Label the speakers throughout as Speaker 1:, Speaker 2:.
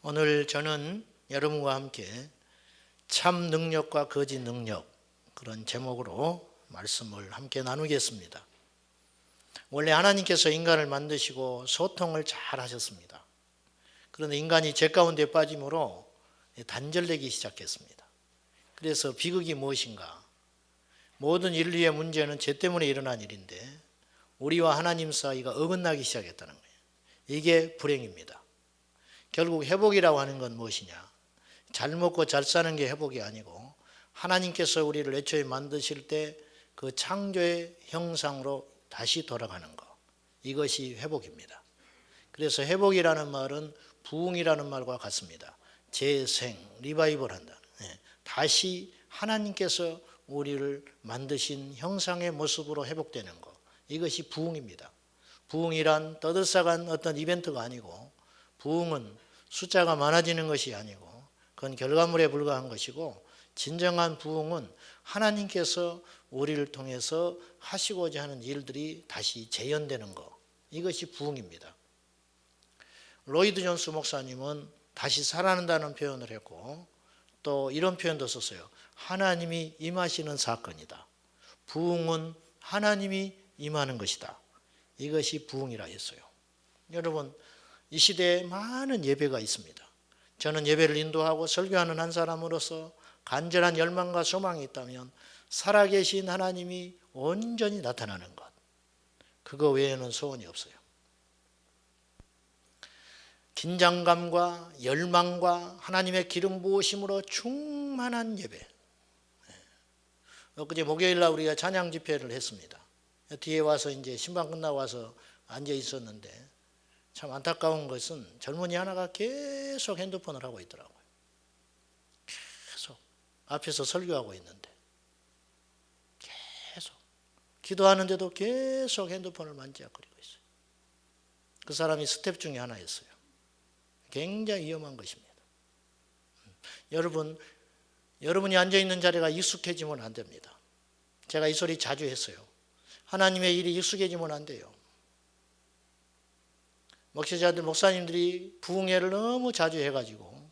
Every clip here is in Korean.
Speaker 1: 오늘 저는 여러분과 함께 참 능력과 거짓 능력, 그런 제목으로 말씀을 함께 나누겠습니다. 원래 하나님께서 인간을 만드시고 소통을 잘 하셨습니다. 그런데 인간이 죄 가운데 빠짐으로 단절되기 시작했습니다. 그래서 비극이 무엇인가? 모든 인류의 문제는 죄 때문에 일어난 일인데 우리와 하나님 사이가 어긋나기 시작했다는 거예요. 이게 불행입니다. 결국 회복이라고 하는 건 무엇이냐? 잘 먹고 잘 사는 게 회복이 아니고 하나님께서 우리를 애초에 만드실 때 그 창조의 형상으로 다시 돌아가는 것, 이것이 회복입니다. 그래서 회복이라는 말은 부흥이라는 말과 같습니다. 재생, 리바이벌 한다. 다시 하나님께서 우리를 만드신 형상의 모습으로 회복되는 것, 이것이 부흥입니다. 부흥이란 떠들썩한 어떤 이벤트가 아니고, 부흥은 숫자가 많아지는 것이 아니고 그건 결과물에 불과한 것이고, 진정한 부흥은 하나님께서 우리를 통해서 하시고자 하는 일들이 다시 재현되는 것, 이것이 부흥입니다. 로이드 존스 목사님은 다시 살아난다는 표현을 했고, 또 이런 표현도 썼어요. 하나님이 임하시는 사건이다. 부흥은 하나님이 임하는 것이다. 이것이 부흥이라 했어요. 여러분, 이 시대에 많은 예배가 있습니다. 저는 예배를 인도하고 설교하는 한 사람으로서 간절한 열망과 소망이 있다면 살아계신 하나님이 온전히 나타나는 것, 그거 외에는 소원이 없어요. 긴장감과 열망과 하나님의 기름 부으심으로 충만한 예배. 엊그제 목요일날 우리가 찬양 집회를 했습니다. 뒤에 와서 이제 신방 끝나고 와서 앉아 있었는데 참 안타까운 것은 젊은이 하나가 계속 핸드폰을 하고 있더라고요. 계속 앞에서 설교하고 있는데 계속 기도하는데도 계속 핸드폰을 만지작거리고 있어요. 그 사람이 스텝 중에 하나였어요. 굉장히 위험한 것입니다. 여러분이 앉아있는 자리가 익숙해지면 안 됩니다. 제가 이 소리 자주 했어요. 하나님의 일이 익숙해지면 안 돼요. 목회자들, 목사님들이 부흥회를 너무 자주 해가지고,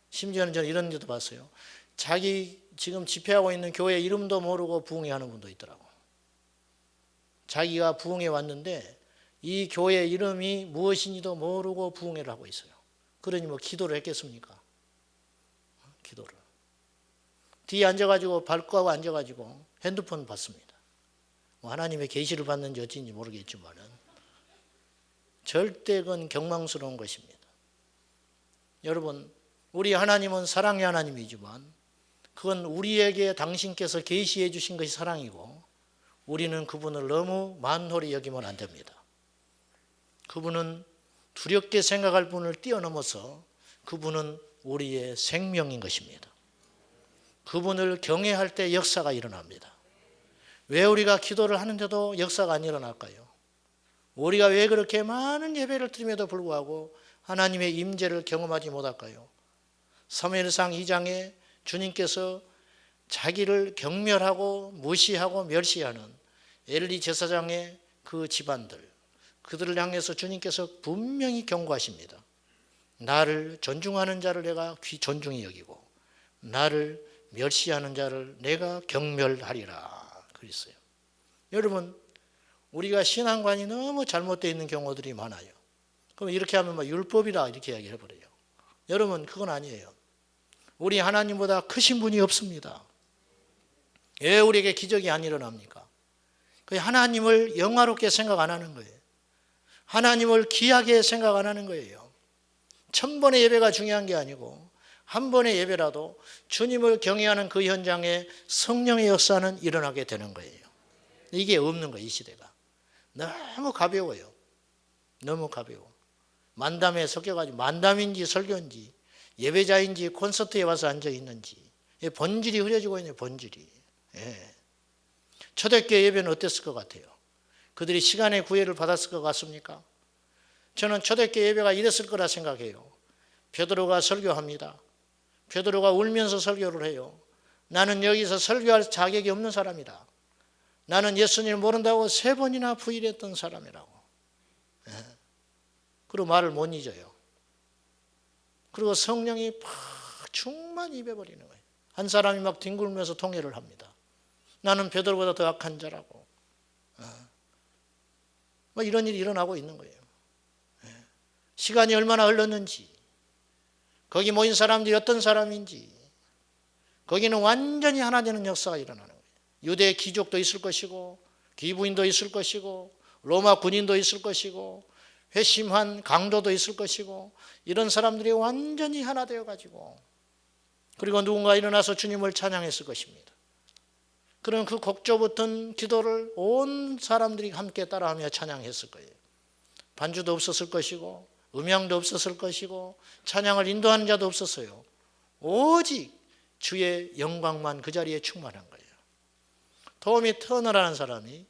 Speaker 1: 심지어는 저는 이런 데도 봤어요. 자기 지금 집회하고 있는 교회 이름도 모르고 부흥회 하는 분도 있더라고. 자기가 부흥회 왔는데 이 교회 이름이 무엇인지도 모르고 부흥회를 하고 있어요. 그러니 뭐 기도를 했겠습니까? 기도를. 뒤에 앉아가지고 발가고 앉아가지고 핸드폰 봤습니다. 뭐 하나님의 계시를 받는지 어쩐지 모르겠지만은 절대 그건 경망스러운 것입니다. 여러분, 우리 하나님은 사랑의 하나님이지만 그건 우리에게 당신께서 계시해 주신 것이 사랑이고, 우리는 그분을 너무 만홀히 여기면 안 됩니다. 그분은 두렵게 생각할 분을 뛰어넘어서 그분은 우리의 생명인 것입니다. 그분을 경외할 때 역사가 일어납니다. 왜 우리가 기도를 하는데도 역사가 안 일어날까요? 우리가 왜 그렇게 많은 예배를 드림에도 불구하고 하나님의 임재를 경험하지 못할까요? 사무엘상 2장에 주님께서 자기를 경멸하고 무시하고 멸시하는 엘리 제사장의 그 집안들, 그들을 향해서 주님께서 분명히 경고하십니다. 나를 존중하는 자를 내가 존중히 여기고 나를 멸시하는 자를 내가 경멸하리라 그랬어요. 여러분, 우리가 신앙관이 너무 잘못되어 있는 경우들이 많아요. 그럼 이렇게 하면 막 율법이다 이렇게 이야기를 해버려요. 여러분, 그건 아니에요. 우리 하나님보다 크신 분이 없습니다. 왜 우리에게 기적이 안 일어납니까? 그 하나님을 영화롭게 생각 안 하는 거예요. 하나님을 귀하게 생각 안 하는 거예요. 1000번의 예배가 중요한 게 아니고 한 번의 예배라도 주님을 경외하는 그 현장에 성령의 역사는 일어나게 되는 거예요. 이게 없는 거예요, 이 시대가. 너무 가벼워요. 너무 가벼워. 만담에 섞여가지고 만담인지 설교인지 예배자인지 콘서트에 와서 앉아있는지 본질이 흐려지고 있네요. 본질이. 예. 초대교회 예배는 어땠을 것 같아요? 그들이 시간의 구애를 받았을 것 같습니까? 저는 초대교회 예배가 이랬을 거라 생각해요. 베드로가 설교합니다. 베드로가 울면서 설교를 해요. 나는 여기서 설교할 자격이 없는 사람이다. 나는 예수님을 모른다고 3번이나 부인했던 사람이라고. 그리고 말을 못 잊어요. 그리고 성령이 팍 충만히 입어버리는 거예요. 한 사람이 막 뒹굴면서 통회를 합니다. 나는 베드로보다 더 악한 자라고. 뭐 이런 일이 일어나고 있는 거예요. 시간이 얼마나 흘렀는지, 거기 모인 사람들이 어떤 사람인지, 거기는 완전히 하나 되는 역사가 일어나는 거예요. 유대 귀족도 있을 것이고, 귀부인도 있을 것이고, 로마 군인도 있을 것이고, 회심한 강도도 있을 것이고, 이런 사람들이 완전히 하나 되어가지고, 그리고 누군가 일어나서 주님을 찬양했을 것입니다. 그런 그 곡조 붙은 기도를 온 사람들이 함께 따라하며 찬양했을 거예요. 반주도 없었을 것이고, 음향도 없었을 것이고, 찬양을 인도하는 자도 없었어요. 오직 주의 영광만 그 자리에 충만한 거예요. 토미 터너라는 사람이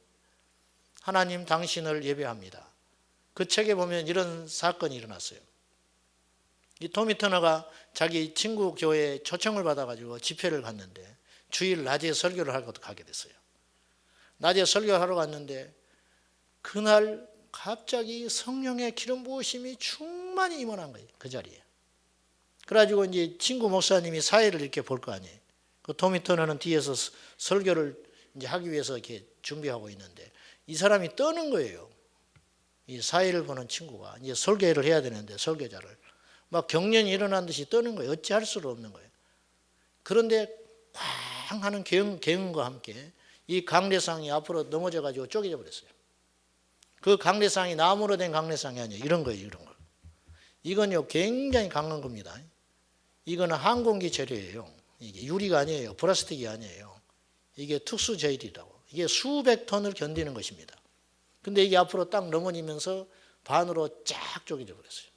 Speaker 1: 하나님 당신을 예배합니다. 그 책에 보면 이런 사건이 일어났어요. 이 토미 터너가 자기 친구 교회에 초청을 받아가지고 집회를 갔는데 주일 낮에 설교를 하고 가게 됐어요. 낮에 설교하러 갔는데 그날 갑자기 성령의 기름 부으심이 충만히 임원한 거예요. 그 자리에. 그래가지고 이제 친구 목사님이 사회를 이렇게 볼 거 아니에요. 그 토미 터너는 뒤에서 설교를 이제 하기 위해서 이렇게 준비하고 있는데 이 사람이 떠는 거예요. 이 사회를 보는 친구가 이제 설교를 해야 되는데 설교자를 막 경련이 일어난 듯이 떠는 거예요. 어찌할 수가 없는 거예요. 그런데 쾅 하는 개음과 함께 이 강례상이 앞으로 넘어져 가지고 쪼개져 버렸어요. 그 강례상이 나무로 된 강례상이 아니에요. 이런 거예요. 이런 거. 이건요 굉장히 강한 겁니다. 이거는 항공기 재료예요. 이게 유리가 아니에요. 플라스틱이 아니에요. 이게 특수 재질이라고. 이게 수백 톤을 견디는 것입니다. 근데 이게 앞으로 딱 넘어지면서 반으로 쫙 쪼개져 버렸어요.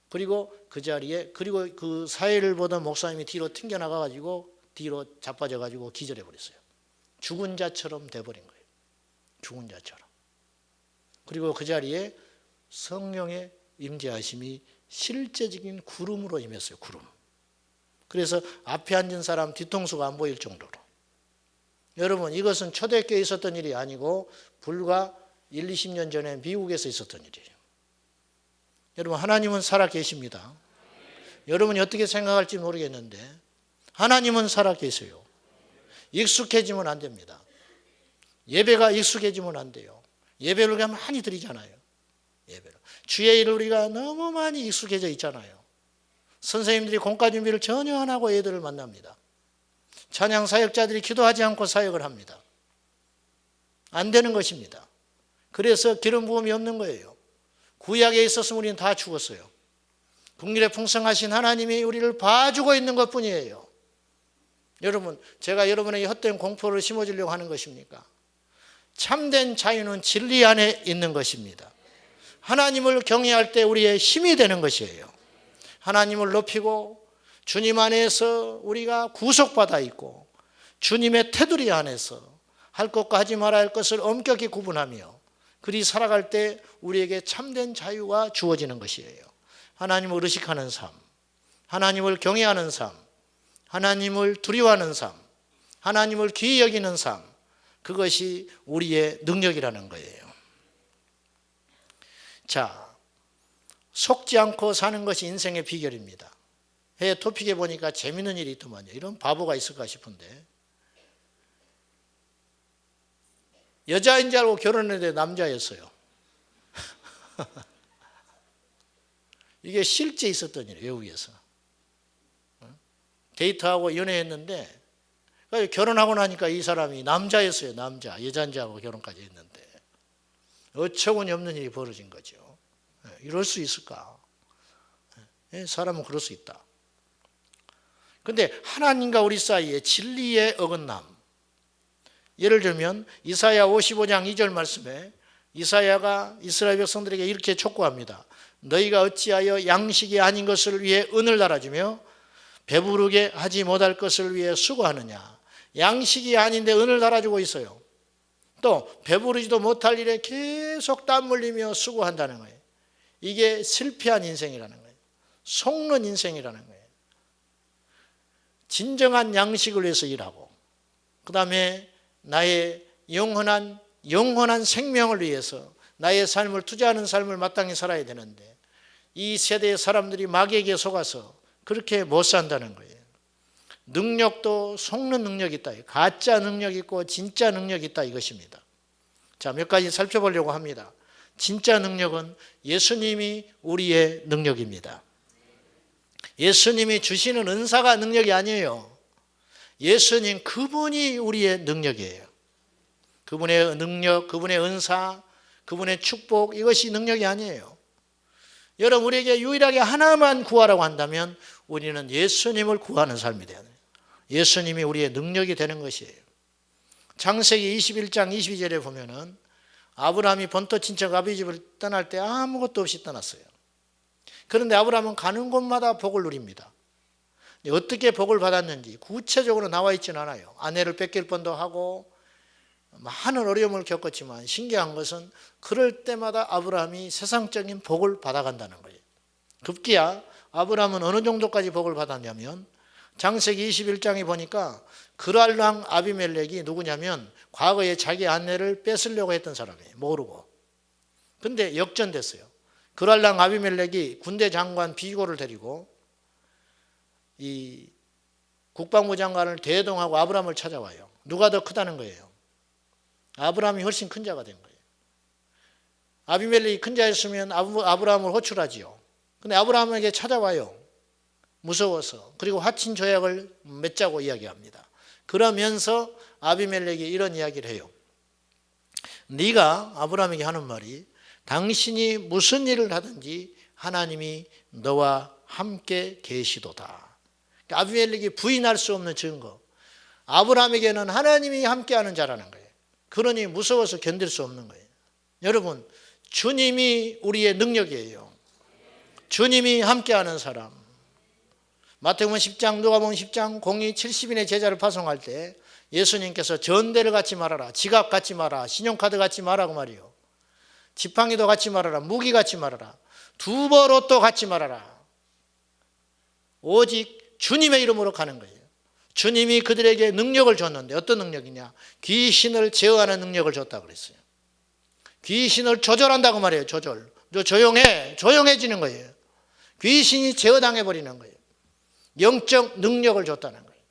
Speaker 1: 그리고 그 자리에 그리고 그 사회를 보던 목사님이 뒤로 튕겨 나가 가지고 뒤로 자빠져 가지고 기절해 버렸어요. 죽은 자처럼 돼 버린 거예요. 죽은 자처럼. 그리고 그 자리에 성령의 임재하심이 실제적인 구름으로 임했어요. 구름. 그래서 앞에 앉은 사람 뒤통수가 안 보일 정도로. 여러분 이것은 초대교회에 있었던 일이 아니고 불과 1, 20년 전에 미국에서 있었던 일이에요. 여러분 하나님은 살아계십니다. 여러분이 어떻게 생각할지 모르겠는데 하나님은 살아계세요. 익숙해지면 안 됩니다. 예배가 익숙해지면 안 돼요. 예배를 우리가 많이 드리잖아요. 예배를. 주의 일을 우리가 너무 많이 익숙해져 있잖아요. 선생님들이 공과 준비를 전혀 안 하고 애들을 만납니다. 찬양 사역자들이 기도하지 않고 사역을 합니다. 안 되는 것입니다. 그래서 기름 부음이 없는 거예요. 구약에 있었으면 우리는 다 죽었어요. 긍휼에 풍성하신 하나님이 우리를 봐주고 있는 것뿐이에요. 여러분, 제가 여러분에게 헛된 공포를 심어주려고 하는 것입니까? 참된 자유는 진리 안에 있는 것입니다. 하나님을 경외할 때 우리의 힘이 되는 것이에요. 하나님을 높이고 주님 안에서 우리가 구속받아 있고 주님의 테두리 안에서 할 것과 하지 말아야 할 것을 엄격히 구분하며 그리 살아갈 때 우리에게 참된 자유가 주어지는 것이에요. 하나님을 의식하는 삶, 하나님을 경외하는 삶, 하나님을 두려워하는 삶, 하나님을 귀히 여기는 삶, 그것이 우리의 능력이라는 거예요. 자, 속지 않고 사는 것이 인생의 비결입니다. 해 토픽에 보니까 재밌는 일이 있더만요. 이런 바보가 있을까 싶은데 여자인 줄 알고 결혼했는데 남자였어요. 이게 실제 있었던 일이에요. 외국에서. 데이트하고 연애했는데 결혼하고 나니까 이 사람이 남자였어요. 남자. 여자인 줄 알고 결혼까지 했는데 어처구니 없는 일이 벌어진 거죠. 이럴 수 있을까? 사람은 그럴 수 있다. 그런데 하나님과 우리 사이에 진리의 어긋남, 예를 들면 이사야 55장 2절 말씀에 이사야가 이스라엘 백성들에게 이렇게 촉구합니다. 너희가 어찌하여 양식이 아닌 것을 위해 은을 달아주며 배부르게 하지 못할 것을 위해 수고하느냐. 양식이 아닌데 은을 달아주고 있어요. 또 배부르지도 못할 일에 계속 땀 흘리며 수고한다는 거예요. 이게 실패한 인생이라는 거예요. 속는 인생이라는 거예요. 진정한 양식을 위해서 일하고 그 다음에 나의 영원한 생명을 위해서 나의 삶을 투자하는 삶을 마땅히 살아야 되는데 이 세대의 사람들이 마귀에게 속아서 그렇게 못 산다는 거예요. 능력도 속는 능력이 있다. 가짜 능력이 있고 진짜 능력이 있다 이것입니다. 자, 몇 가지 살펴보려고 합니다. 진짜 능력은 예수님이 우리의 능력입니다. 예수님이 주시는 은사가 능력이 아니에요. 예수님 그분이 우리의 능력이에요. 그분의 능력, 그분의 은사, 그분의 축복, 이것이 능력이 아니에요. 여러분, 우리에게 유일하게 하나만 구하라고 한다면 우리는 예수님을 구하는 삶이 돼야 돼요. 예수님이 우리의 능력이 되는 것이에요. 창세기 21장 22절에 보면은 아브라함이 본토 친척 아비 집을 떠날 때 아무것도 없이 떠났어요. 그런데 아브라함은 가는 곳마다 복을 누립니다. 어떻게 복을 받았는지 구체적으로 나와 있지는 않아요. 아내를 뺏길 뻔도 하고 많은 어려움을 겪었지만 신기한 것은 그럴 때마다 아브라함이 세상적인 복을 받아간다는 거예요. 급기야 아브라함은 어느 정도까지 복을 받았냐면 창세기 21장에 보니까 그랄 왕 아비멜렉이 누구냐면 과거에 자기 아내를 뺏으려고 했던 사람이에요. 모르고. 근데 역전됐어요. 그랄 왕 아비멜렉이 군대 장관 비고를 데리고 이 국방부 장관을 대동하고 아브라함을 찾아와요. 누가 더 크다는 거예요. 아브라함이 훨씬 큰 자가 된 거예요. 아비멜렉이 큰 자였으면 아브라함을 호출하지요. 근데 아브라함에게 찾아와요. 무서워서. 그리고 화친 조약을 맺자고 이야기합니다. 그러면서 아비멜렉이 이런 이야기를 해요. 네가 아브라함에게 하는 말이 당신이 무슨 일을 하든지 하나님이 너와 함께 계시도다. 아비멜렉이 부인할 수 없는 증거. 아브라함에게는 하나님이 함께하는 자라는 거예요. 그러니 무서워서 견딜 수 없는 거예요. 여러분, 주님이 우리의 능력이에요. 주님이 함께하는 사람. 마태복음 10장, 누가복음 10장 공의 70인의 제자를 파송할 때 예수님께서 전대를 갖지 말아라, 지갑 갖지 마라, 신용카드 갖지 마라고 말이요. 지팡이도 갖지 말아라, 무기 갖지 말아라, 두벌 옷도 갖지 말아라. 오직 주님의 이름으로 가는 거예요. 주님이 그들에게 능력을 줬는데 어떤 능력이냐? 귀신을 제어하는 능력을 줬다고 그랬어요. 귀신을 조절한다고 말해요. 조절. 조용해지는 거예요. 귀신이 제어당해버리는 거예요. 영적 능력을 줬다는 거예요.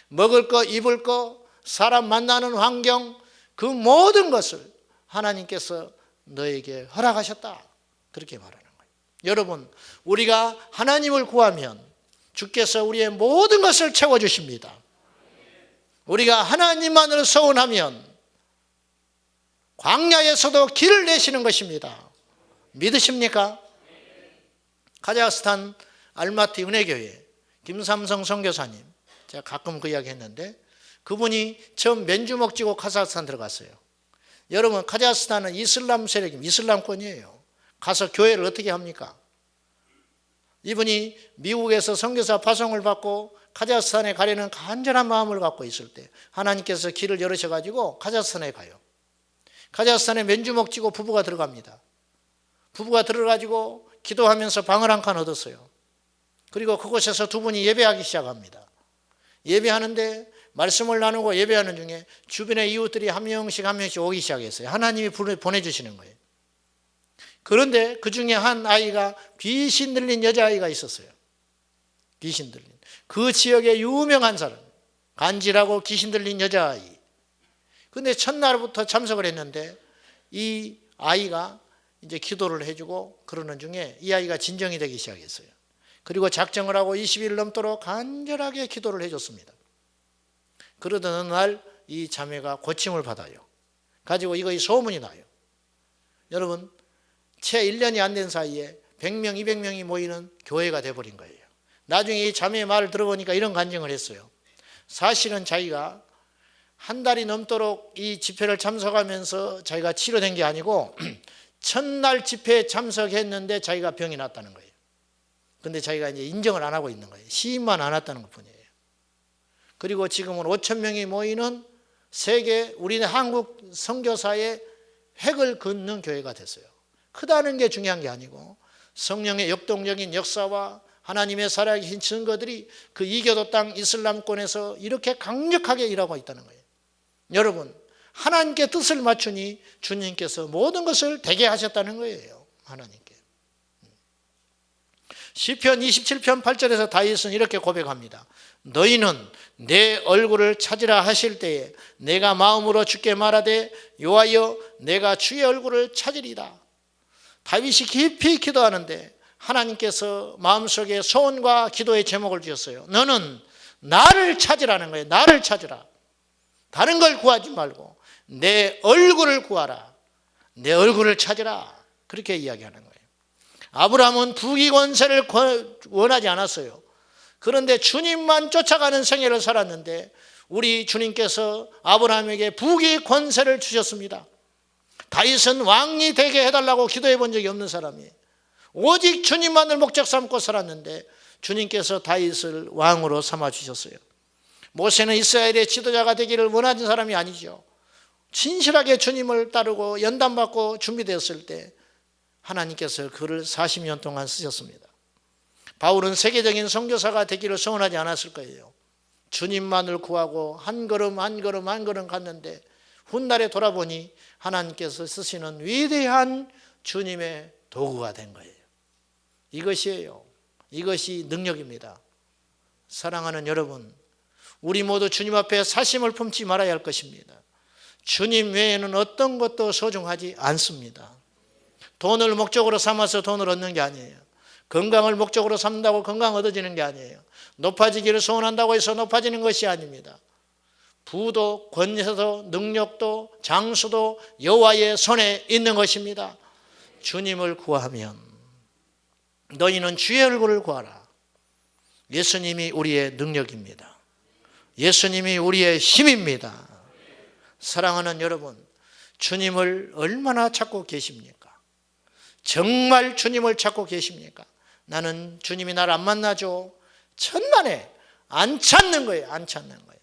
Speaker 1: 먹을 거, 입을 거, 사람 만나는 환경, 그 모든 것을 하나님께서 너에게 허락하셨다. 그렇게 말하는 거예요. 여러분, 우리가 하나님을 구하면 주께서 우리의 모든 것을 채워주십니다. 우리가 하나님만을 소원하면 광야에서도 길을 내시는 것입니다. 믿으십니까? 카자흐스탄 알마티 은혜교회 김삼성 선교사님, 제가 가끔 그 이야기 했는데 그분이 처음 맨주먹 쥐고 카자흐스탄 들어갔어요. 여러분, 카자흐스탄은 이슬람 세력입니다. 이슬람권이에요. 가서 교회를 어떻게 합니까? 이분이 미국에서 선교사 파송을 받고 카자흐스탄에 가려는 간절한 마음을 갖고 있을 때 하나님께서 길을 열으셔가지고 카자흐스탄에 가요. 카자흐스탄에 맨주먹 쥐고 부부가 들어갑니다. 부부가 들어가지고 기도하면서 방을 한 칸 얻었어요. 그리고 그곳에서 두 분이 예배하기 시작합니다. 예배하는데 말씀을 나누고 예배하는 중에 주변의 이웃들이 한 명씩 오기 시작했어요. 하나님이 보내주시는 거예요. 그런데 그 중에 한 아이가 귀신 들린 여자아이가 있었어요. 귀신 들린. 그 지역의 유명한 사람. 간지라고 귀신 들린 여자아이. 근데 첫날부터 참석을 했는데 이 아이가 이제 기도를 해주고 그러는 중에 이 아이가 진정이 되기 시작했어요. 그리고 작정을 하고 20일 넘도록 간절하게 기도를 해줬습니다. 그러던 어느 날 이 자매가 고침을 받아요. 가지고 이거 소문이 나요. 여러분, 채 1년이 안 된 사이에 100명, 200명이 모이는 교회가 돼버린 거예요. 나중에 이 자매의 말을 들어보니까 이런 간증을 했어요. 사실은 자기가 한 달이 넘도록 이 집회를 참석하면서 자기가 치료된 게 아니고 첫날 집회에 참석했는데 자기가 병이 났다는 거예요. 근데 자기가 이제 인정을 안 하고 있는 거예요. 시인만 안 왔다는 것뿐이에요. 그리고 지금은 5천 명이 모이는 세계 우리네 한국 선교사의 획을 긋는 교회가 됐어요. 크다는 게 중요한 게 아니고 성령의 역동적인 역사와 하나님의 살아계신 증거들이 그 이교도 땅 이슬람권에서 이렇게 강력하게 일하고 있다는 거예요. 여러분, 하나님께 뜻을 맞추니 주님께서 모든 것을 되게 하셨다는 거예요. 하나님께. 시편 27편 8절에서 다윗은 이렇게 고백합니다. 너희는 내 얼굴을 찾으라 하실 때에 내가 마음으로 주께 말하되 여호와여 내가 주의 얼굴을 찾으리다. 다윗이 깊이 기도하는데 하나님께서 마음속에 소원과 기도의 제목을 주셨어요. 너는 나를 찾으라는 거예요. 나를 찾으라. 다른 걸 구하지 말고 내 얼굴을 구하라. 내 얼굴을 찾으라. 그렇게 이야기하는 거예요. 아브라함은 부귀 권세를 원하지 않았어요. 그런데 주님만 쫓아가는 생애를 살았는데 우리 주님께서 아브라함에게 부귀 권세를 주셨습니다. 다윗은 왕이 되게 해달라고 기도해 본 적이 없는 사람이에요. 오직 주님만을 목적 삼고 살았는데 주님께서 다윗을 왕으로 삼아주셨어요. 모세는 이스라엘의 지도자가 되기를 원하는 사람이 아니죠. 진실하게 주님을 따르고 연단받고 준비되었을 때 하나님께서 그를 40년 동안 쓰셨습니다. 바울은 세계적인 선교사가 되기를 소원하지 않았을 거예요. 주님만을 구하고 한 걸음 한 걸음 한 걸음 갔는데 훗날에 돌아보니 하나님께서 쓰시는 위대한 주님의 도구가 된 거예요. 이것이에요. 이것이 능력입니다. 사랑하는 여러분, 우리 모두 주님 앞에 사심을 품지 말아야 할 것입니다. 주님 외에는 어떤 것도 소중하지 않습니다. 돈을 목적으로 삼아서 돈을 얻는 게 아니에요. 건강을 목적으로 삼는다고 건강 얻어지는 게 아니에요. 높아지기를 소원한다고 해서 높아지는 것이 아닙니다. 부도, 권세도, 능력도, 장수도 여호와의 손에 있는 것입니다. 주님을 구하면 너희는 주의 얼굴을 구하라. 예수님이 우리의 능력입니다. 예수님이 우리의 힘입니다. 사랑하는 여러분, 주님을 얼마나 찾고 계십니까? 정말 주님을 찾고 계십니까? 나는 주님이 나를 안 만나죠. 천만에 안 찾는 거예요. 안 찾는 거예요.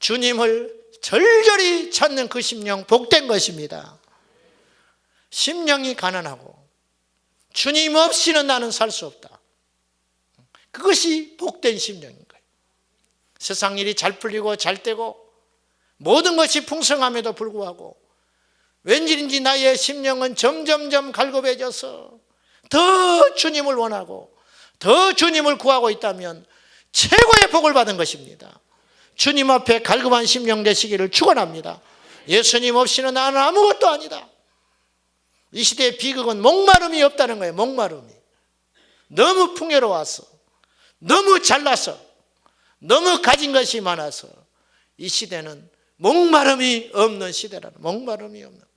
Speaker 1: 주님을 절절히 찾는 그 심령 복된 것입니다. 심령이 가난하고 주님 없이는 나는 살 수 없다. 그것이 복된 심령인 거예요. 세상 일이 잘 풀리고 잘 되고 모든 것이 풍성함에도 불구하고 왠지인지 나의 심령은 점점점 갈급해져서 더 주님을 원하고 더 주님을 구하고 있다면 최고의 복을 받은 것입니다. 주님 앞에 갈급한 심령 되시기를 축원합니다. 예수님 없이는 나는 아무것도 아니다. 이 시대의 비극은 목마름이 없다는 거예요. 목마름이. 너무 풍요로워서, 너무 잘나서, 너무 가진 것이 많아서 이 시대는 목마름이 없는 시대라는, 목마름이 없는.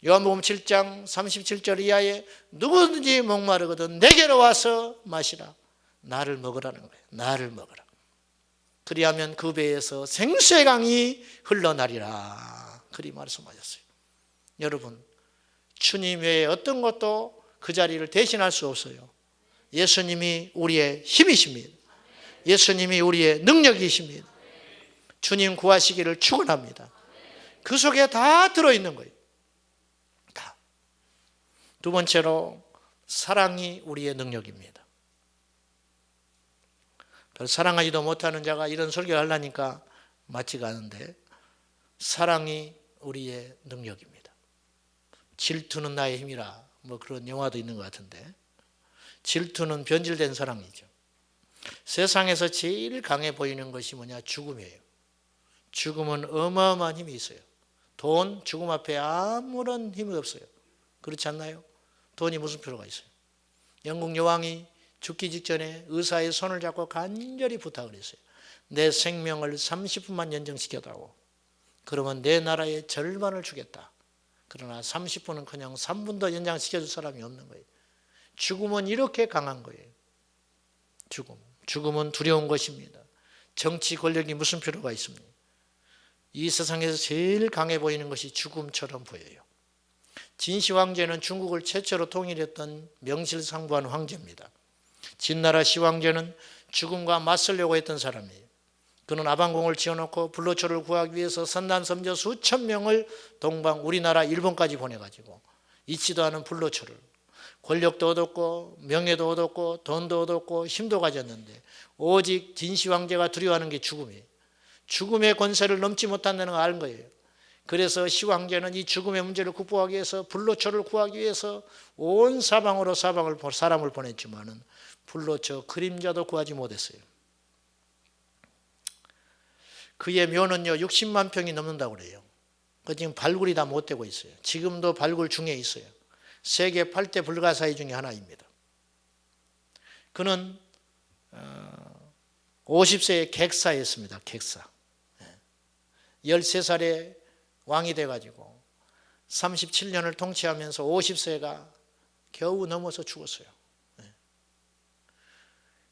Speaker 1: 요한복음 7장 37절 이하에 누구든지 목마르거든 내게로 와서 마시라. 나를 먹으라는 거예요. 나를 먹으라. 그리하면 그 배에서 생수의 강이 흘러나리라. 그리 말씀하셨어요. 여러분, 주님 외에 어떤 것도 그 자리를 대신할 수 없어요. 예수님이 우리의 힘이십니다. 예수님이 우리의 능력이십니다. 주님 구하시기를 축원합니다. 그 속에 다 들어있는 거예요. 다. 두 번째로 사랑이 우리의 능력입니다. 별 사랑하지도 못하는 자가 이런 설교를 하려니까 맞지가 않은데 사랑이 우리의 능력입니다. 질투는 나의 힘이라 뭐 그런 영화도 있는 것 같은데 질투는 변질된 사랑이죠. 세상에서 제일 강해 보이는 것이 뭐냐? 죽음이에요. 죽음은 어마어마한 힘이 있어요. 돈, 죽음 앞에 아무런 힘이 없어요. 그렇지 않나요? 돈이 무슨 필요가 있어요? 영국 여왕이 죽기 직전에 의사의 손을 잡고 간절히 부탁을 했어요. 내 생명을 30분만 연장시켜다오. 그러면 내 나라의 절반을 주겠다. 그러나 30분은 그냥 3분도 연장시켜줄 사람이 없는 거예요. 죽음은 이렇게 강한 거예요. 죽음은 두려운 것입니다. 정치 권력이 무슨 필요가 있습니까? 이 세상에서 제일 강해 보이는 것이 죽음처럼 보여요. 진시 황제는 중국을 최초로 통일했던 명실상부한 황제입니다. 진나라 시황제는 죽음과 맞서려고 했던 사람이에요. 그는 아방궁을 지어놓고 불로초를 구하기 위해서 선남선녀 수천 명을 동방 우리나라 일본까지 보내가지고 잊지도 않은 불로초를 권력도 얻었고 명예도 얻었고 돈도 얻었고 힘도 가졌는데 오직 진시 황제가 두려워하는 게 죽음이에요. 죽음의 권세를 넘지 못한다는 걸 아는 거예요. 그래서 시황제는 이 죽음의 문제를 극복하기 위해서 불로초를 구하기 위해서 온 사방으로 사람을 보냈지만은 불로초 그림자도 구하지 못했어요. 그의 묘는요 60만 평이 넘는다고 그래요. 그 지금 발굴이 다 못 되고 있어요. 지금도 발굴 중에 있어요. 세계 8대 불가사의 중에 하나입니다. 그는 50세에 객사였습니다. 객사. 13살에 왕이 돼가지고 37년을 통치하면서 50세가 겨우 넘어서 죽었어요.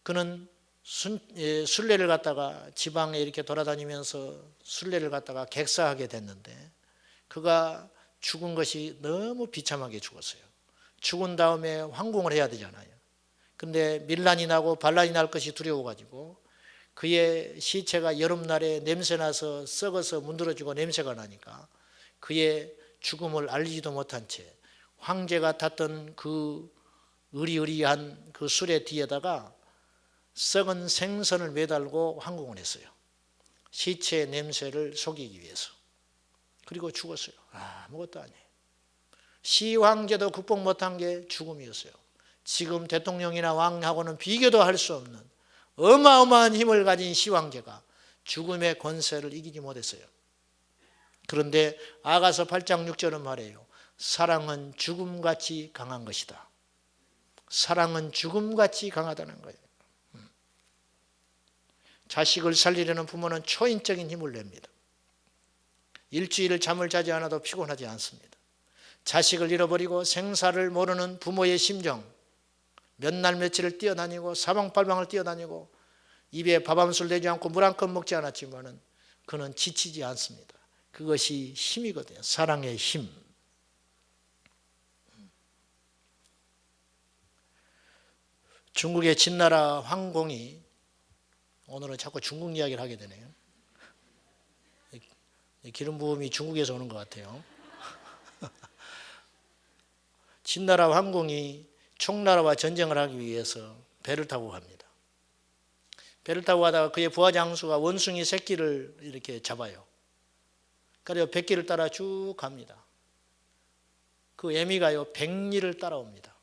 Speaker 1: 그는 순례를 갔다가 지방에 이렇게 돌아다니면서 순례를 갔다가 객사하게 됐는데 그가 죽은 것이 너무 비참하게 죽었어요. 죽은 다음에 황궁을 해야 되잖아요. 근데 밀란이 나고 반란이 날 것이 두려워가지고 그의 시체가 여름날에 냄새나서 썩어서 문드러지고 냄새가 나니까 그의 죽음을 알리지도 못한 채 황제가 탔던 그 으리으리한 그 수레 뒤에다가 썩은 생선을 매달고 황궁을 했어요. 시체의 냄새를 속이기 위해서. 그리고 죽었어요. 아무것도 아니에요. 시황제도 극복 못한 게 죽음이었어요. 지금 대통령이나 왕하고는 비교도 할 수 없는 어마어마한 힘을 가진 시황제가 죽음의 권세를 이기지 못했어요. 그런데 아가서 8장 6절은 말해요. 사랑은 죽음같이 강한 것이다. 사랑은 죽음같이 강하다는 거예요. 자식을 살리려는 부모는 초인적인 힘을 냅니다. 일주일 잠을 자지 않아도 피곤하지 않습니다. 자식을 잃어버리고 생사를 모르는 부모의 심정, 몇 날 며칠을 뛰어다니고 사방팔방을 뛰어다니고 입에 밥 한 술 내지 않고 물 한 컵 먹지 않았지만은 그는 지치지 않습니다. 그것이 힘이거든요. 사랑의 힘. 중국의 진나라 황공이, 오늘은 자꾸 중국 이야기를 하게 되네요. 기름 부음이 중국에서 오는 것 같아요. 진나라 황공이 총나라와 전쟁을 하기 위해서 배를 타고 갑니다. 배를 타고 가다가 그의 부하 장수가 원숭이 새끼를 이렇게 잡아요. 그래서 백기를 따라 쭉 갑니다. 그 애미가요 100리를 따라옵니다.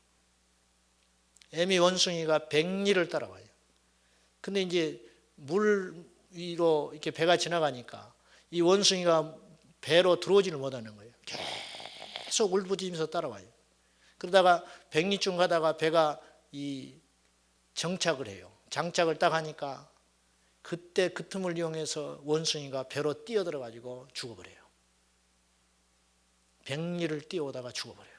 Speaker 1: 애미 원숭이가 100리를 따라와요. 근데 이제 물 위로 이렇게 배가 지나가니까 이 원숭이가 배로 들어오지를 못하는 거예요. 계속 울부짖으면서 따라와요. 그러다가 100리쯤 가다가 배가 이 정착을 해요. 장착을 딱 하니까 그때 그 틈을 이용해서 원숭이가 배로 뛰어들어가지고 죽어버려요. 100리를 뛰어오다가 죽어버려요.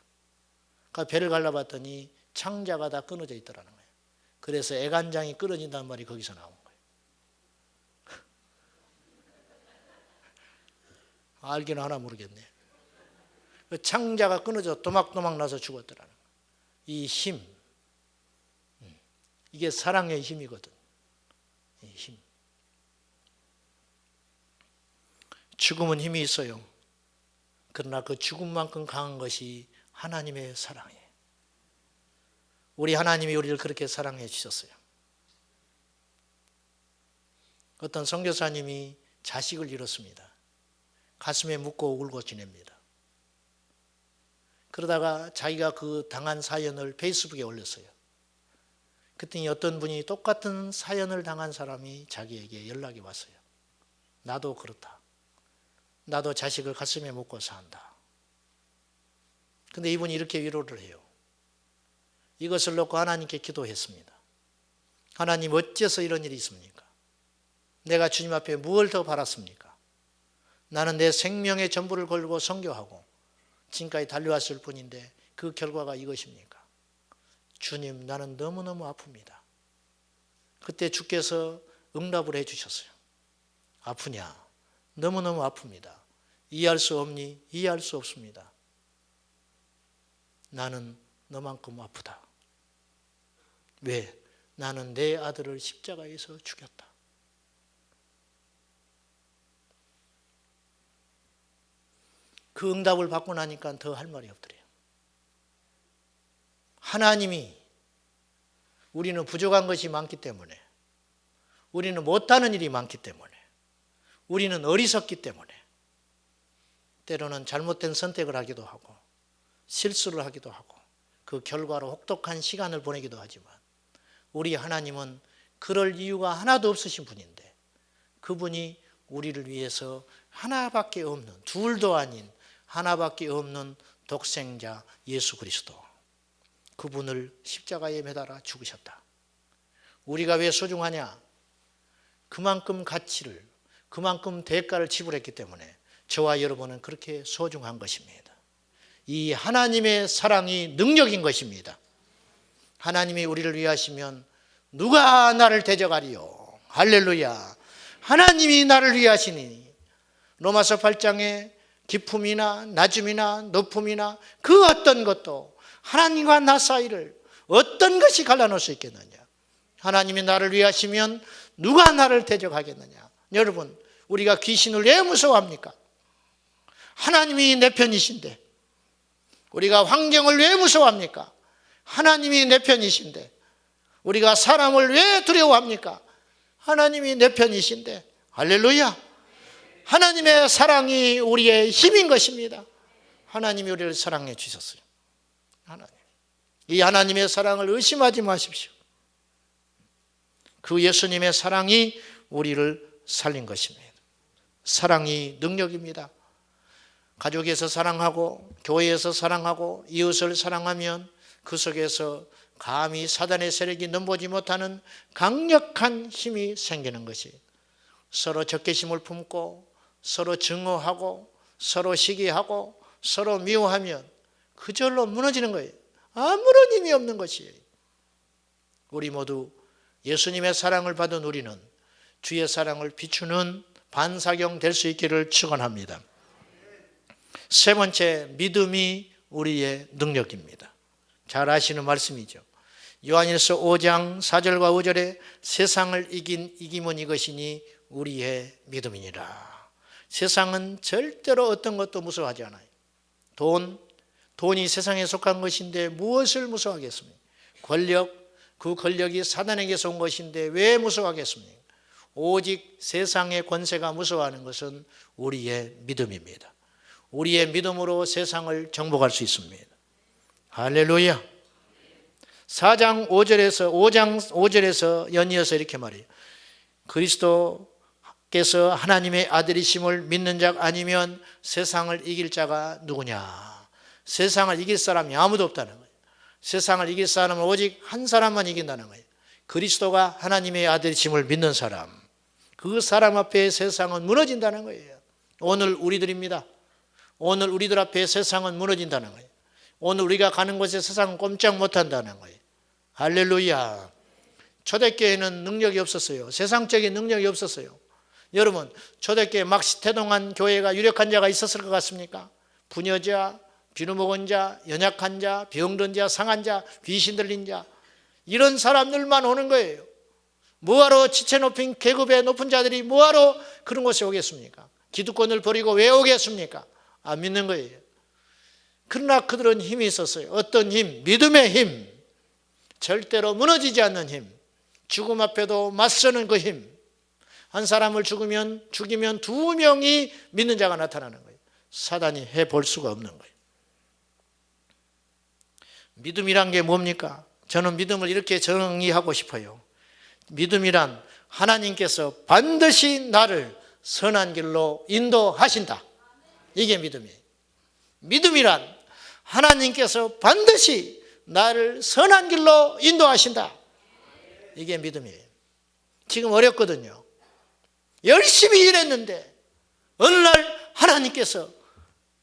Speaker 1: 그러니까 배를 갈라봤더니 창자가 다 끊어져 있더라는 거예요. 그래서 애간장이 끊어진다는 말이 거기서 나온 거예요. 알기는 하나 모르겠네. 그 창자가 끊어져 도막도막 나서 죽었더라는 거예요. 이 힘, 이게 사랑의 힘이거든. 이 힘. 죽음은 힘이 있어요. 그러나 그 죽음만큼 강한 것이 하나님의 사랑이에요. 우리 하나님이 우리를 그렇게 사랑해 주셨어요. 어떤 선교사님이 자식을 잃었습니다. 가슴에 묻고 울고 지냅니다. 그러다가 자기가 그 당한 사연을 페이스북에 올렸어요. 그랬더니 어떤 분이 똑같은 사연을 당한 사람이 자기에게 연락이 왔어요. 나도 그렇다. 나도 자식을 가슴에 묻고 산다. 근데 이분이 이렇게 위로를 해요. 이것을 놓고 하나님께 기도했습니다. 하나님, 어째서 이런 일이 있습니까? 내가 주님 앞에 무엇을 더 바랐습니까? 나는 내 생명의 전부를 걸고 선교하고 지금까지 달려왔을 뿐인데 그 결과가 이것입니까? 주님, 나는 너무너무 아픕니다. 그때 주께서 응답을 해주셨어요. 아프냐? 너무너무 아픕니다. 이해할 수 없니? 이해할 수 없습니다. 나는 너만큼 아프다. 왜? 나는 내 아들을 십자가에서 죽였다. 그 응답을 받고 나니까 더 할 말이 없더래요. 하나님이, 우리는 부족한 것이 많기 때문에, 우리는 못하는 일이 많기 때문에, 우리는 어리석기 때문에 때로는 잘못된 선택을 하기도 하고 실수를 하기도 하고 그 결과로 혹독한 시간을 보내기도 하지만 우리 하나님은 그럴 이유가 하나도 없으신 분인데 그분이 우리를 위해서 하나밖에 없는, 둘도 아닌 하나밖에 없는 독생자 예수 그리스도, 그분을 십자가에 매달아 죽으셨다. 우리가 왜 소중하냐? 그만큼 가치를, 그만큼 대가를 지불했기 때문에 저와 여러분은 그렇게 소중한 것입니다. 이 하나님의 사랑이 능력인 것입니다. 하나님이 우리를 위하시면 누가 나를 대적하리요? 할렐루야. 하나님이 나를 위하시니 로마서 8장에 기품이나 낮음이나 높음이나 그 어떤 것도 하나님과 나 사이를 어떤 것이 갈라놓을 수 있겠느냐? 하나님이 나를 위하시면 누가 나를 대적하겠느냐? 여러분, 우리가 귀신을 왜 무서워합니까? 하나님이 내 편이신데. 우리가 환경을 왜 무서워합니까? 하나님이 내 편이신데. 우리가 사람을 왜 두려워합니까? 하나님이 내 편이신데. 할렐루야. 하나님의 사랑이 우리의 힘인 것입니다. 하나님이 우리를 사랑해 주셨어요. 이 하나님의 사랑을 의심하지 마십시오. 그 예수님의 사랑이 우리를 살린 것입니다. 사랑이 능력입니다. 가족에서 사랑하고 교회에서 사랑하고 이웃을 사랑하면 그 속에서 감히 사단의 세력이 넘보지 못하는 강력한 힘이 생기는 것이, 서로 적개심을 품고 서로 증오하고 서로 시기하고 서로 미워하면 그절로 무너지는 거예요. 아무런 힘이 없는 것이에요. 우리 모두 예수님의 사랑을 받은 우리는 주의 사랑을 비추는 반사경 될 수 있기를 축원합니다. 세 번째, 믿음이 우리의 능력입니다. 잘 아시는 말씀이죠. 요한일서 5장 4절과 5절에 세상을 이김은 이것이니 우리의 믿음이니라. 세상은 절대로 어떤 것도 무서워하지 않아요. 돈이 세상에 속한 것인데 무엇을 무서워하겠습니까? 권력, 그 권력이 사단에게서 온 것인데 왜 무서워하겠습니까? 오직 세상의 권세가 무서워하는 것은 우리의 믿음입니다. 우리의 믿음으로 세상을 정복할 수 있습니다. 할렐루야. 4장 5절에서 연이어서 이렇게 말해요. 그리스도께서 하나님의 아들이심을 믿는 자 아니면 세상을 이길 자가 누구냐? 세상을 이길 사람이 아무도 없다는 거예요. 세상을 이길 사람은 오직 한 사람만 이긴다는 거예요. 그리스도가 하나님의 아들이심을 믿는 사람. 그 사람 앞에 세상은 무너진다는 거예요. 오늘 우리들입니다. 오늘 우리들 앞에 세상은 무너진다는 거예요. 오늘 우리가 가는 곳에 세상은 꼼짝 못한다는 거예요. 할렐루야. 초대교회는 능력이 없었어요. 세상적인 능력이 없었어요. 여러분, 초대교회 막 태동한 교회가 유력한 자가 있었을 것 같습니까? 부녀자, 비누 먹은 자, 연약한 자, 병든 자, 상한 자, 귀신 들린 자, 이런 사람들만 오는 거예요. 뭐하러 지체 높인 계급의 높은 자들이 뭐하러 그런 곳에 오겠습니까? 기득권을 버리고 왜 오겠습니까? 안 믿는 거예요. 그러나 그들은 힘이 있었어요. 어떤 힘? 믿음의 힘. 절대로 무너지지 않는 힘. 죽음 앞에도 맞서는 그 힘. 한 사람을 죽이면 2명이 믿는 자가 나타나는 거예요. 사단이 해볼 수가 없는 거예요. 믿음이란 게 뭡니까? 저는 믿음을 이렇게 정의하고 싶어요. 믿음이란 하나님께서 반드시 나를 선한 길로 인도하신다. 이게 믿음이에요. 믿음이란 하나님께서 반드시 나를 선한 길로 인도하신다. 이게 믿음이에요. 지금 어렵거든요. 열심히 일했는데 어느 날 하나님께서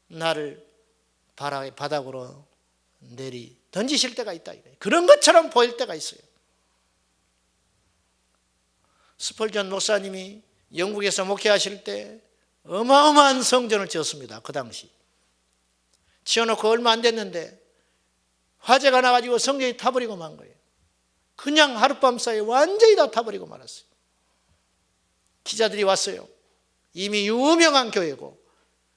Speaker 1: 나를 바닥으로 던지실 때가 있다. 그런 것처럼 보일 때가 있어요. 스펄전 목사님이 영국에서 목회하실 때 어마어마한 성전을 지었습니다. 그 당시 지어놓고 얼마 안 됐는데 화재가 나가지고 성전이 타버리고 만 거예요. 그냥 하룻밤 사이에 완전히 다 타버리고 말았어요. 기자들이 왔어요. 이미 유명한 교회고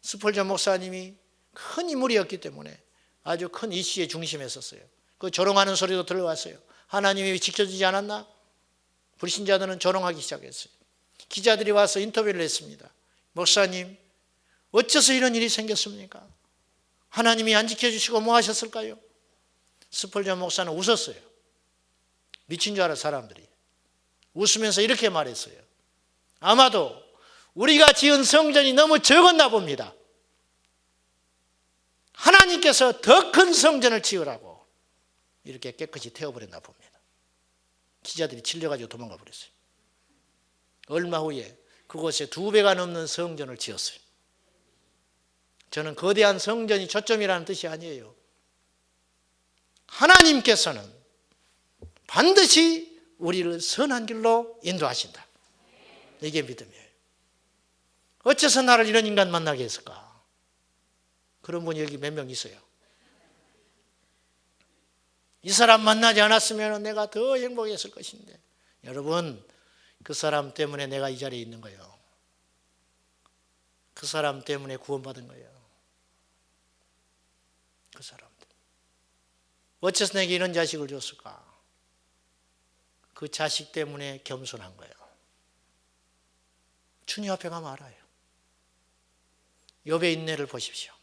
Speaker 1: 스펄전 목사님이 큰 인물이었기 때문에 아주 큰 이슈의 중심에 섰어요. 그 조롱하는 소리도 들려왔어요. 하나님이 지켜주지 않았나? 불신자들은 조롱하기 시작했어요. 기자들이 와서 인터뷰를 했습니다. 목사님, 어째서 이런 일이 생겼습니까? 하나님이 안 지켜주시고 뭐 하셨을까요? 스펄전 목사는 웃었어요. 미친 줄 알아 사람들이. 웃으면서 이렇게 말했어요. 아마도 우리가 지은 성전이 너무 적었나 봅니다. 하나님께서 더 큰 성전을 지으라고 이렇게 깨끗이 태워버렸나 봅니다. 기자들이 질려가지고 도망가 버렸어요. 얼마 후에 그곳에 2배가 넘는 성전을 지었어요. 저는 거대한 성전이 초점이라는 뜻이 아니에요. 하나님께서는 반드시 우리를 선한 길로 인도하신다. 이게 믿음이에요. 어째서 나를 이런 인간 만나게 했을까? 그런 분이 여기 몇 명 있어요. 이 사람 만나지 않았으면 내가 더 행복했을 것인데. 여러분, 그 사람 때문에 내가 이 자리에 있는 거예요. 그 사람 때문에 구원받은 거예요. 그 사람 때문에. 어째서 내게 이런 자식을 줬을까? 그 자식 때문에 겸손한 거예요. 주님 앞에 가면 알아요. 욥의 인내를 보십시오.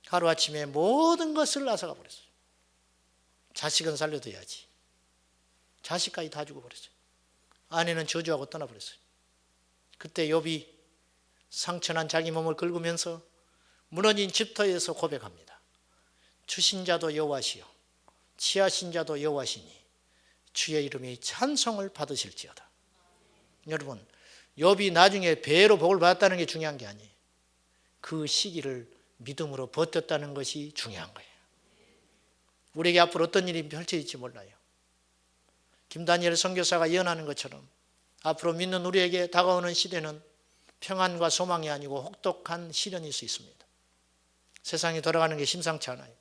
Speaker 1: 하루아침에 모든 것을 앗아가 버렸어요. 자식은 살려둬야지. 자식까지 다 죽어버렸어요. 아내는 저주하고 떠나버렸어요. 그때 욥이 상처난 자기 몸을 긁으면서 무너진 집터에서 고백합니다. 주신 자도 여호와시요 취하신 자도 여호와시니 주의 이름이 찬송을 받으실지어다. 여러분, 욥이 나중에 배로 복을 받았다는 게 중요한 게 아니에요. 그 시기를 믿음으로 버텼다는 것이 중요한 거예요. 우리에게 앞으로 어떤 일이 펼쳐질지 몰라요. 김다니엘 선교사가 예언하는 것처럼 앞으로 믿는 우리에게 다가오는 시대는 평안과 소망이 아니고 혹독한 시련일 수 있습니다. 세상이 돌아가는 게 심상치 않아요.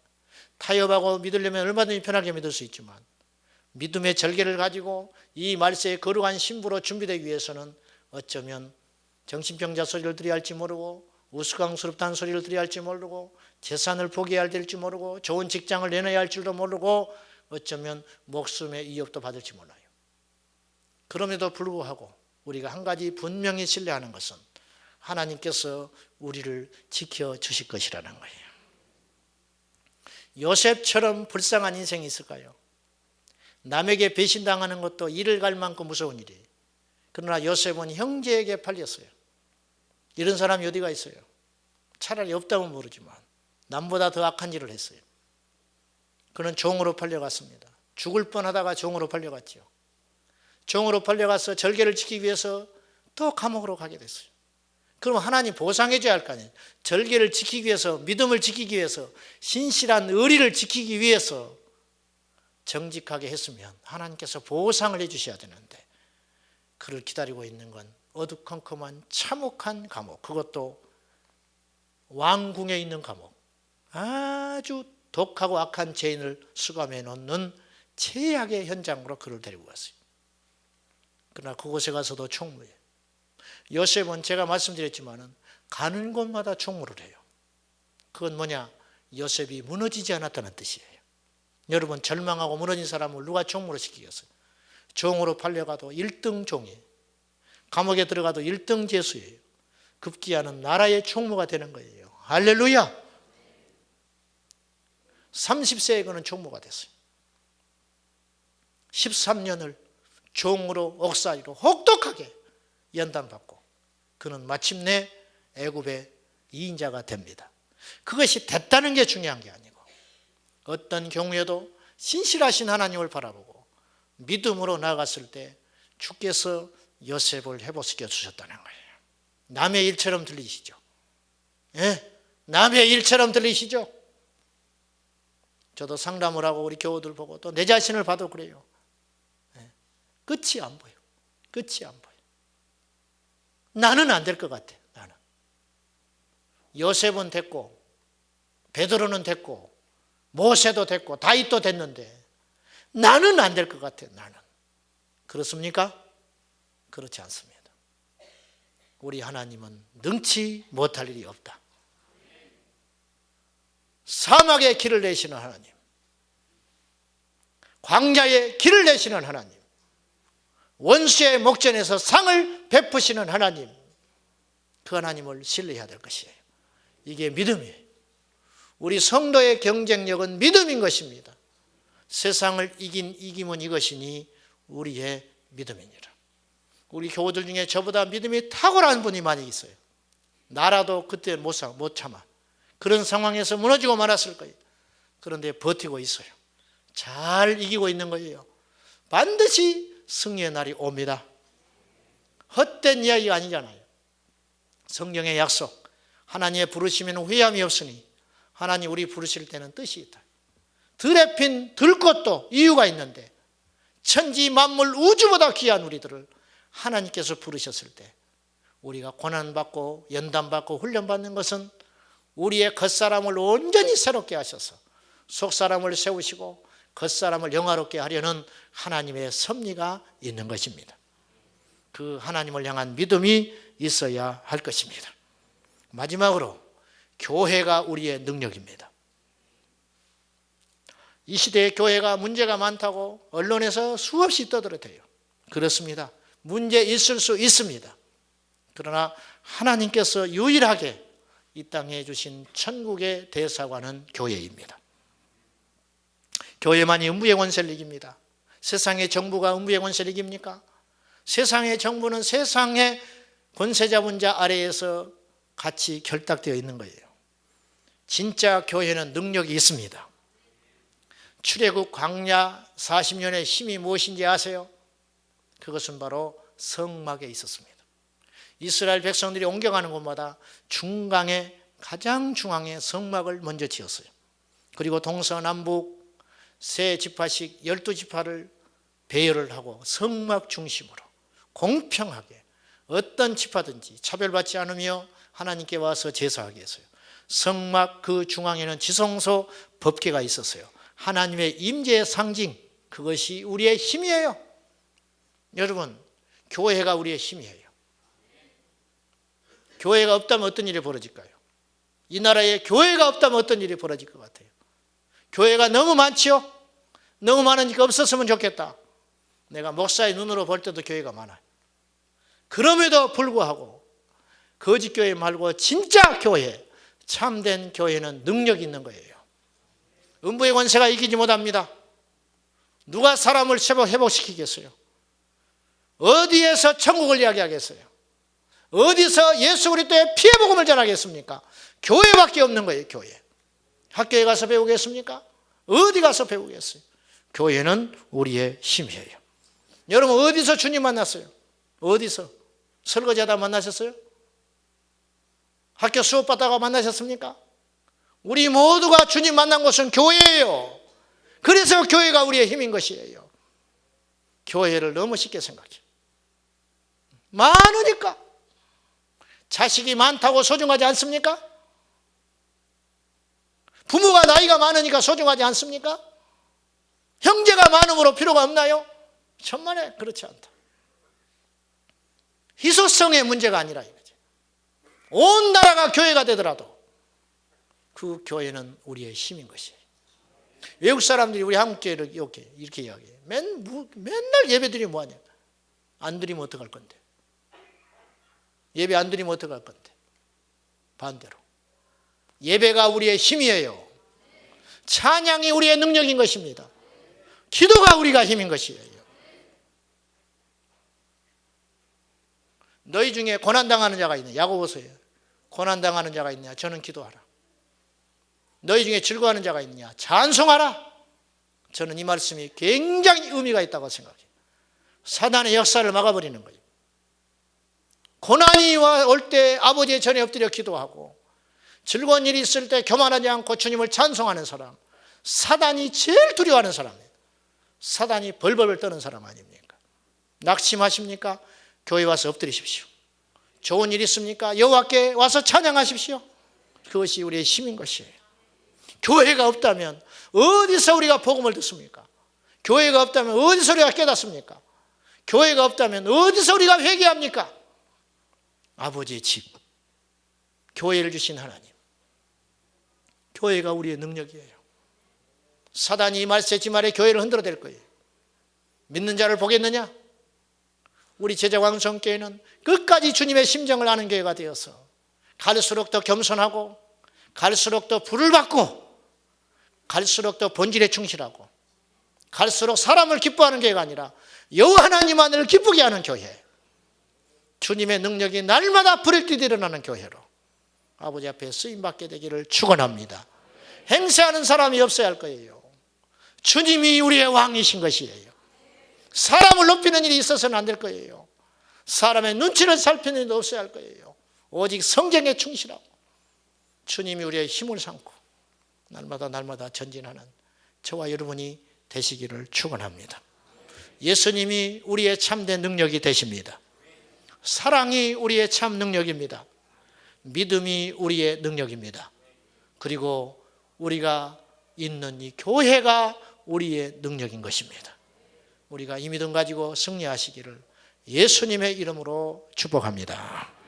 Speaker 1: 타협하고 믿으려면 얼마든지 편하게 믿을 수 있지만 믿음의 절개를 가지고 이 말세의 거룩한 신부로 준비되기 위해서는 어쩌면 정신병자 소리를 들어야 할지 모르고 우스꽝스럽다는 소리를 들어야 할지 모르고 재산을 포기해야 될지 모르고 좋은 직장을 내놔야 할 줄도 모르고 어쩌면 목숨의 위협도 받을지 몰라요. 그럼에도 불구하고 우리가 한 가지 분명히 신뢰하는 것은 하나님께서 우리를 지켜주실 것이라는 거예요. 요셉처럼 불쌍한 인생이 있을까요? 남에게 배신당하는 것도 이를 갈 만큼 무서운 일이에요. 그러나 요셉은 형제에게 팔렸어요. 이런 사람이 어디가 있어요? 차라리 없다면 모르지만 남보다 더 악한 일을 했어요. 그는 종으로 팔려갔습니다. 죽을 뻔하다가 종으로 팔려갔죠. 종으로 팔려가서 절개를 지키기 위해서 또 감옥으로 가게 됐어요. 그럼 하나님 보상해 줘야 할 거 아니에요. 절개를 지키기 위해서, 믿음을 지키기 위해서, 신실한 의리를 지키기 위해서 정직하게 했으면 하나님께서 보상을 해 주셔야 되는데 그를 기다리고 있는 건 어두컴컴한 참혹한 감옥, 그것도 왕궁에 있는 감옥, 아주 독하고 악한 죄인을 수감해 놓는 최악의 현장으로 그를 데리고 갔어요. 그러나 그곳에 가서도 총무예요. 요셉은 제가 말씀드렸지만 가는 곳마다 총무를 해요. 그건 뭐냐? 요셉이 무너지지 않았다는 뜻이에요. 여러분, 절망하고 무너진 사람을 누가 총무로 시키겠어요? 종으로 팔려가도 1등 종이에요. 감옥에 들어가도 1등 죄수예요. 급기야는 나라의 총무가 되는 거예요. 할렐루야! 30세에 그는 총무가 됐어요. 13년을 종으로 옥살이로 혹독하게 연단받고 그는 마침내 애굽의 2인자가 됩니다. 그것이 됐다는 게 중요한 게 아니고 어떤 경우에도 신실하신 하나님을 바라보고 믿음으로 나아갔을 때 주께서 요셉을 회복시켜 주셨다는 거예요. 남의 일처럼 들리시죠? 예? 남의 일처럼 들리시죠? 저도 상담을 하고 우리 교우들 보고 또 내 자신을 봐도 그래요. 예? 끝이 안 보여. 끝이 안 보여. 나는 안 될 것 같아. 나는. 요셉은 됐고 베드로는 됐고 모세도 됐고 다윗도 됐는데 나는 안 될 것 같아. 나는. 그렇습니까? 그렇지 않습니다. 우리 하나님은 능치 못할 일이 없다. 사막에 길을 내시는 하나님, 광야에 길을 내시는 하나님, 원수의 목전에서 상을 베푸시는 하나님, 그 하나님을 신뢰해야 될 것이에요. 이게 믿음이에요. 우리 성도의 경쟁력은 믿음인 것입니다. 세상을 이기면 이것이니 우리의 믿음이니라. 우리 교우들 중에 저보다 믿음이 탁월한 분이 많이 있어요. 나라도 그때 못 참아. 그런 상황에서 무너지고 말았을 거예요. 그런데 버티고 있어요. 잘 이기고 있는 거예요. 반드시 승리의 날이 옵니다. 헛된 이야기가 아니잖아요. 성경의 약속, 하나님의 부르시면 후회함이 없으니 하나님 우리 부르실 때는 뜻이 있다. 들에 핀 들꽃도 이유가 있는데 천지 만물 우주보다 귀한 우리들을 하나님께서 부르셨을 때 우리가 고난받고 연단받고 훈련받는 것은 우리의 겉사람을 온전히 새롭게 하셔서 속사람을 세우시고 겉사람을 영화롭게 하려는 하나님의 섭리가 있는 것입니다. 그 하나님을 향한 믿음이 있어야 할 것입니다. 마지막으로 교회가 우리의 능력입니다. 이 시대에 교회가 문제가 많다고 언론에서 수없이 떠들어대요. 그렇습니다. 문제 있을 수 있습니다. 그러나 하나님께서 유일하게 이 땅에 주신 천국의 대사관은 교회입니다. 교회만이 음부의 권세를 이깁니다. 세상의 정부가 음부의 권세를 이깁니까? 세상의 정부는 세상의 권세 잡은 자 아래에서 같이 결탁되어 있는 거예요. 진짜 교회는 능력이 있습니다. 출애굽 광야 40년의 힘이 무엇인지 아세요? 그것은 바로 성막에 있었습니다. 이스라엘 백성들이 옮겨가는 곳마다 중간에 가장 중앙에 성막을 먼저 지었어요. 그리고 동서남북 세 지파씩 12지파를 배열을 하고 성막 중심으로 공평하게 어떤 지파든지 차별받지 않으며 하나님께 와서 제사하게 했어요. 성막 그 중앙에는 지성소 법궤가 있었어요. 하나님의 임재의 상징, 그것이 우리의 힘이에요. 여러분, 교회가 우리의 힘이에요. 교회가 없다면 어떤 일이 벌어질까요? 이 나라에 교회가 없다면 어떤 일이 벌어질 것 같아요? 교회가 너무 많지요? 너무 많으니까 없었으면 좋겠다. 내가 목사의 눈으로 볼 때도 교회가 많아요. 그럼에도 불구하고 거짓 교회 말고 진짜 교회, 참된 교회는 능력이 있는 거예요. 음부의 권세가 이기지 못합니다. 누가 사람을 회복시키겠어요? 어디에서 천국을 이야기하겠어요? 어디서 예수 그리스도의 피의 복음을 전하겠습니까? 교회밖에 없는 거예요. 교회. 학교에 가서 배우겠습니까? 어디 가서 배우겠어요? 교회는 우리의 힘이에요. 여러분 어디서 주님 만났어요? 어디서? 설거지하다 만나셨어요? 학교 수업 받다가 만나셨습니까? 우리 모두가 주님 만난 곳은 교회예요. 그래서 교회가 우리의 힘인 것이에요. 교회를 너무 쉽게 생각해요. 많으니까. 자식이 많다고 소중하지 않습니까? 부모가 나이가 많으니까 소중하지 않습니까? 형제가 많음으로 필요가 없나요? 천만에 그렇지 않다. 희소성의 문제가 아니라 이거지. 온 나라가 교회가 되더라도 그 교회는 우리의 힘인 것이에요. 외국 사람들이 우리 한국교회를 이렇게 이야기해요. 맨날 예배드리면 뭐하냐? 안 드리면 어떡할 건데? 예배 안 드리면 어떡할 건데? 반대로 예배가 우리의 힘이에요. 찬양이 우리의 능력인 것입니다. 기도가 우리가 힘인 것이에요. 너희 중에 고난당하는 자가 있냐? 야고보서예요. 고난당하는 자가 있냐? 저는 기도하라. 너희 중에 즐거워하는 자가 있냐? 찬송하라. 저는 이 말씀이 굉장히 의미가 있다고 생각해요. 사단의 역사를 막아버리는 거예요. 고난이 올 때 아버지의 전에 엎드려 기도하고 즐거운 일이 있을 때 교만하지 않고 주님을 찬송하는 사람, 사단이 제일 두려워하는 사람이에요. 사단이 벌벌 떠는 사람 아닙니까? 낙심하십니까? 교회 와서 엎드리십시오. 좋은 일 있습니까? 여호와께 와서 찬양하십시오. 그것이 우리의 힘인 것이에요. 교회가 없다면 어디서 우리가 복음을 듣습니까? 교회가 없다면 어디서 우리가 깨닫습니까? 교회가 없다면 어디서 우리가 회개합니까? 아버지의 집, 교회를 주신 하나님, 교회가 우리의 능력이에요. 사단이 이 말세지 말에 교회를 흔들어댈 거예요. 믿는 자를 보겠느냐? 우리 제자광성교회는 끝까지 주님의 심정을 아는 교회가 되어서 갈수록 더 겸손하고 갈수록 더 불을 받고 갈수록 더 본질에 충실하고 갈수록 사람을 기뻐하는 교회가 아니라 여호와 하나님만을 기쁘게 하는 교회, 주님의 능력이 날마다 불을 띠 일어나는 교회로 아버지 앞에 쓰임받게 되기를 축원합니다. 행세하는 사람이 없어야 할 거예요. 주님이 우리의 왕이신 것이에요. 사람을 높이는 일이 있어서는 안 될 거예요. 사람의 눈치를 살피는 일도 없어야 할 거예요. 오직 성경에 충실하고 주님이 우리의 힘을 삼고 날마다 전진하는 저와 여러분이 되시기를 축원합니다. 예수님이 우리의 참된 능력이 되십니다. 사랑이 우리의 참 능력입니다. 믿음이 우리의 능력입니다. 그리고 우리가 있는 이 교회가 우리의 능력인 것입니다. 우리가 이 믿음 가지고 승리하시기를 예수님의 이름으로 축복합니다.